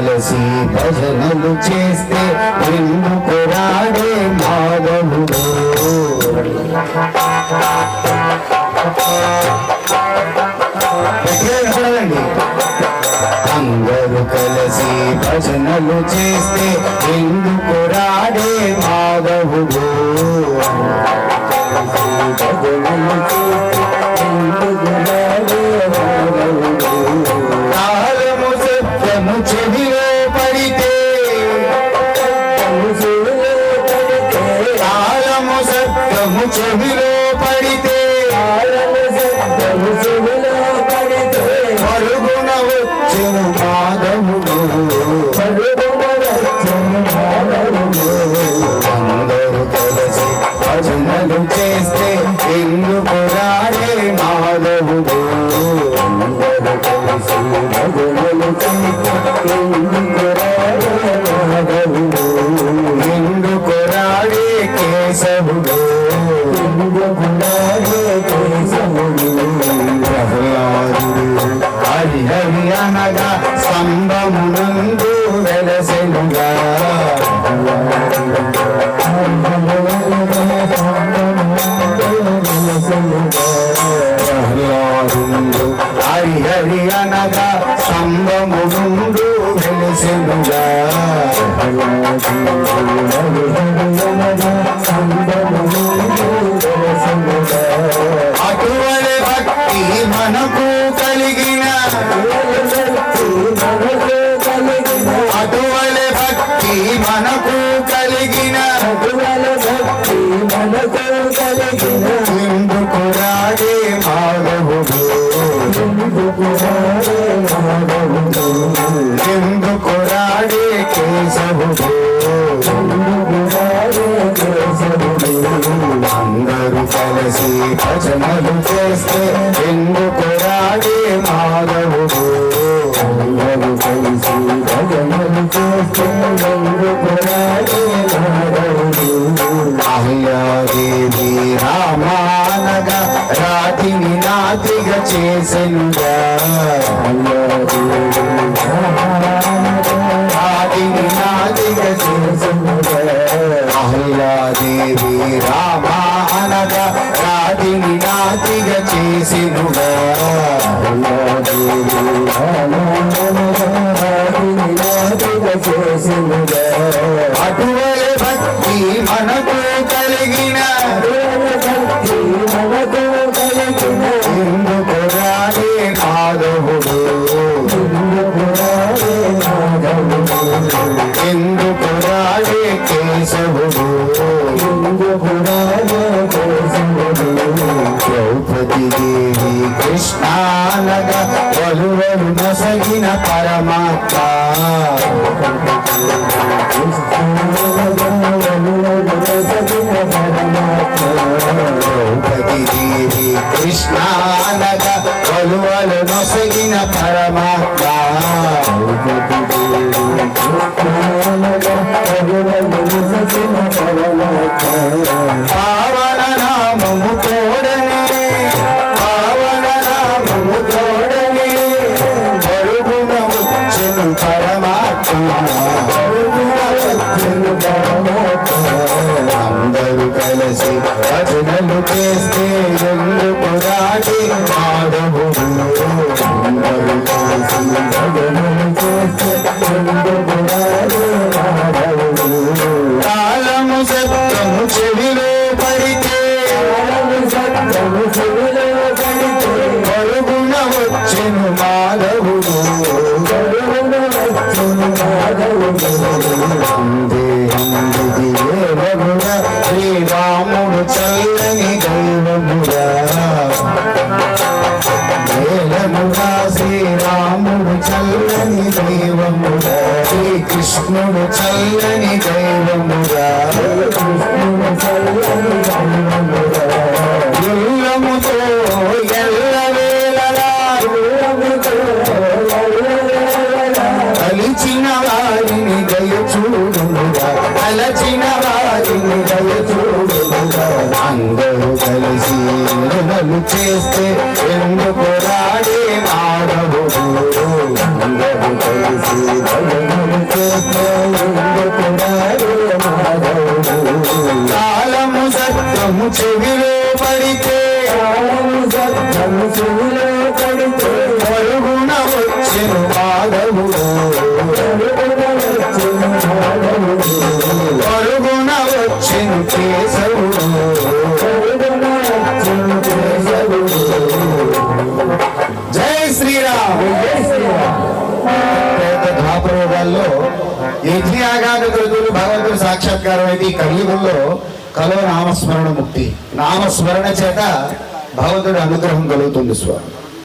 కలిసి భజనలు చేస్తే ఎందుకు రాడే మాధవుడు అందరూ కలిసి భజనలు చేస్తే ఎందుకు రాడే మాధవుడు కాలము సత్యము చెవిలో పడితే కాలము సత్యము చెవిలో పడితే పరుగున వచ్చెను మాధవుడు అందరూ కలిసి భజనలు చేస్తే ఎందుకు రాడే మాధవుడు అందరూ కలిసి భజనలు చేస్తే ఎందుకు రాడే మాధవుడు ఎందుకు రాడే కేశవుడు ఎందుకు రాడే కేశవుడు హరి హరి అనగా స్తంభమునందు వెలసెనుగా ప్రహ్లాదుండు హరి హరి అనగా స్తంభమునందు వెలసెనుగా అటువలే భక్తి మనకు కలిగిన అటువలే భక్తి మనకు కలిగిన ఎందుకు రాడే మాధవుడు ఎందుకు రాడే కేశవుడు అందరూ కలిసి భజనలు చేస్తే ఎందుకు రాడే మాధవుడు అందరూ కలిసి భజనలు చేస్తే ఎందుకు రాడే మాధవుడు అహల్యాదేవి రామానగా రాతిని నాతిగా చేసెనుగా రాతిని నాతిగా చేసెనుగా అహల్యాదేవి రామానగా రాతిని నాతిగా చేసెనుగా అటువలే భక్తి మనకు కలిగిన ఎందుకు రాడే మాధవుడు ఎందుకు రాడే కేశవుడు ద్రౌపది దేవి కృష్ణానగా వలువలు నొసగిన పరమాత్మ ద్రౌపది దేవి కృష్ణానగా వలువలు నొసగిన పరమాత్మ పావన నామము తోడనే పావన నామము తోడనే పరుగున వచ్చెను పరమాత్మ అందరూ కలిసి భజనలు చేస్తే ఎందుకు రాడే మాధవుడు అందరూ కలిసి శబ్దము చెవిలో పడితే పరుగున వచ్చెను మాధవుడు పరుగున వచ్చెను కేశవుడు జై శ్రీరామ్. మహాప్రయోగాల్లో యజ్ఞయాగాది కృతులు భగవంతుడు సాక్షాత్కారం అయితే ఈ కలియుగంలో కలో నామస్మరణ ముక్తి. నామస్మరణ చేత భగవంతుడి అనుగ్రహం కలుగుతుంది స్వామి.